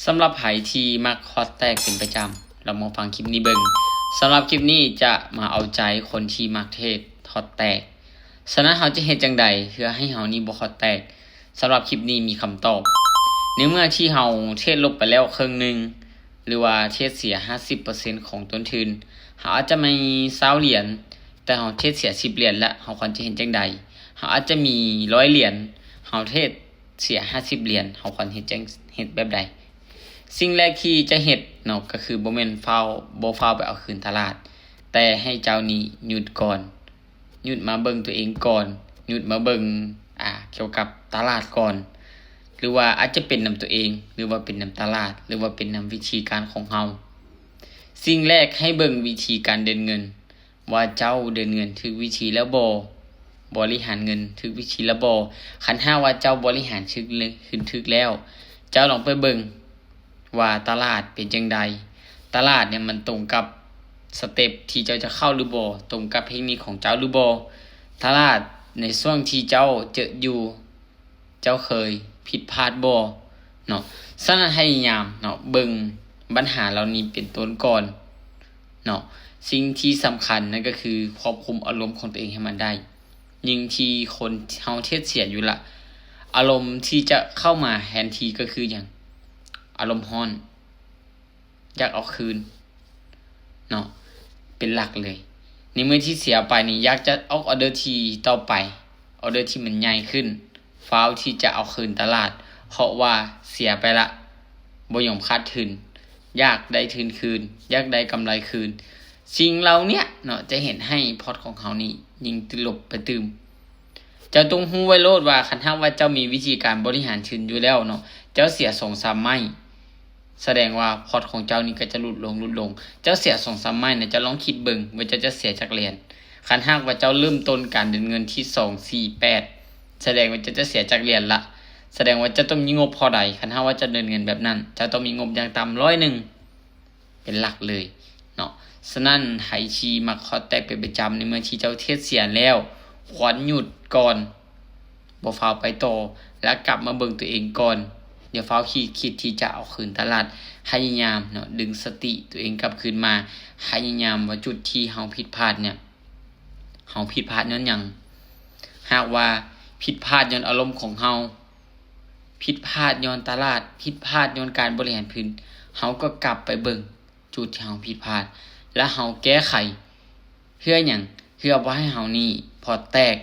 สำหรับไผที่มักฮอตแตกเป็นประจำเรามาฟังคลิปนี้เบิ่งสำหรับคลิปนี้จะมาเอาใจคนที่มักเทศฮอตแตกฉะนั้นเฮาจะเฮ็ดจังใดเพื่อให้เฮานี่บ่ฮอตแตกสำหรับคลิปนี้มีคำตอบในเมื่อที่เฮาเทศลบไปแล้วครึ่งนึงหรือว่าเทศเสีย 50% ของต้นทุนเฮาอาจจะมี20เหรียญแต่เฮาเทศเสีย10เหรียญแล้วเฮาควรจะเฮ็ดจังใดเฮาอาจจะมี100เหรียญเฮาเทศเสีย50เหรียญเฮาควรเฮ็ดแบบใดสิ่งแรกที่จะเฮ็ดเนาะก็คือบ่แม่นบ่ฟ้าวไปเอาคืนตลาดแต่ให้เจ้านี้หยุดก่อนหยุดมาเบิ่งตัวเองก่อนหยุดมาเบิ่งเกี่ยวกับตลาดก่อนหรือว่าอาจจะเป็นนำตัวเองหรือว่าเป็นนำตลาดหรือว่าเป็นนำวิธีการของเฮาสิ่งแรกให้เบิ่งวิธีการเดินเงินว่าเจ้าเดินเงินถูกวิธีแล้วบ่บริหารเงินถูกวิธีแล้วบ่คันหากว่าเจ้าบริหารถูกแล้วเจ้าลองไปเบิ่งว่าตลาดเป็นจังใดตลาดเนี่ยมันตรงกับสเต็ปที่เจ้าจะเข้าหรือบ่ตรงกับเทคนิคของเจ้าหรือบ่ตลาดในช่วงที่เจ้าเจออยู่เจ้าเคยผิดพลาดบ่เนาะฉะนั้นให้พยายามเนาะเบิ่งปัญหาเหล่านี้เป็นต้นก่อนเนาะสิ่งที่สำคัญนั่นก็คือควบคุมอารมณ์ของตัวเองให้มันได้ยิ่งที่คนเฮาเทศเสียอยู่ละอารมณ์ที่จะเข้ามาแทนที่ก็คือหยังอารมณ์ร้อนอยากเอาคืนเนาะเป็นหลักเลยในเมื่อที่เสียไปนี่อยากจะออเดอร์ที่ต่อไปออเดอร์ที่มันใหญ่ขึ้นฟ้าวที่จะเอาคืนตลาดเพราะว่าเสียไปละบ่ยอมขาดทุนอยากได้ทุนคืนอยากได้กำไรคืนสิ่งเหล่านี้เนาะจะเห็นให้พอร์ตของเขานี่ยิ่งติลบไปตืมเจ้าต้องรู้ไว้โลดว่าคันถ้าว่าเจ้ามีวิธีการบริหารทุนอยู่แล้วเนาะเจ้าเสีย 2-3 ไม้แสดงว่าพอร์ตของเจ้านี่ก็จะลดลงเจ้าเสีย 2-3 ไม้เนี่ยจะลองคิดเบิ่งว่าเจ้าจะเสียจักเหรียญคันหากว่าเจ้าเริ่มต้นการเดินเงินที่248แสดงว่าเจ้าจะเสียจักเหรียญละแสดงว่าจะต้องมีงบพอใดคันหากว่าจะเดินเงินแบบนั้นเจ้าต้องมีงบอย่างต่ำ100เป็นหลักเลยเนาะฉะนั้นไผที่มักฮอตแตกเป็นประจำในเมื่อที่เจ้าเทศเสียแล้วควรหยุดก่อนบ่ฟ้าวไปต่อแล้วกลับมาเบิ่งตัวเองก่อนอย่าฟ้าวคิดที่จะเอาคืนตลาดพยายามเนาะดึงสติตัวเองกลับคืนมาพยายามว่าจุดที่เฮาผิดพลาดเนี่ยเฮาผิดพลาดย้อนหยังหากว่าผิดพลาดย้อนอารมณ์ของเฮาผิดพลาดย้อนตลาดผิดพลาดย้อนการบริหารพื้นเฮาก็กลับไปเบิ่งจุดที่เฮาผิดพลาดและเฮาแก้ไขเพื่อหยังเพื่อบ่ให้เฮานี่พอร์ตแตก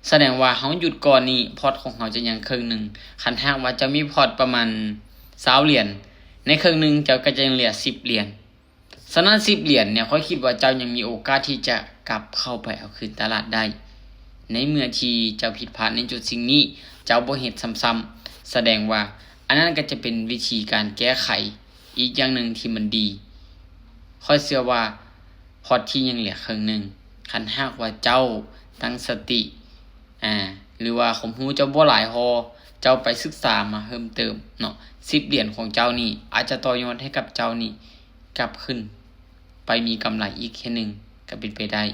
แสดงว่าเฮาหยุดก่อนนี่พอร์ตของเฮาจะยังครึ่งนึงคันหากว่าจะมีพอร์ตประมาณ20เหรียญในครึ่งนึงเจ้าก็จะยังเหลือ10เหรียญฉะนั้น10เหรียญเนี่ยข้อยคิดว่าเจ้ายังมีโอกาสที่จะกลับเข้าไปเอาคืนตลาดได้ในเมื่อที่เจ้าผิดพลาดในจุดสิ่งนี้เจ้าบ่เฮ็ดซ้ำๆแสดงว่าอันนั้นก็จะเป็นวิธีการแก้ไขอีกอย่างนึงที่มันดีข้อยเชื่อว่าพอร์ตที่ยังเหลือครึ่งนึงคันหากว่าเจ้าตั้งสติหรือว่าผมรู้เจ้าบ่หลายพอเจ้าไปศึกษามาเพิ่มเติมเนาะ10เหรียญของเจ้านี่อาจจะต่อยอดให้กับเจ้านี่กลับขึ้นไปมีกำไรอีกแค่นึงก็เป็นไปได้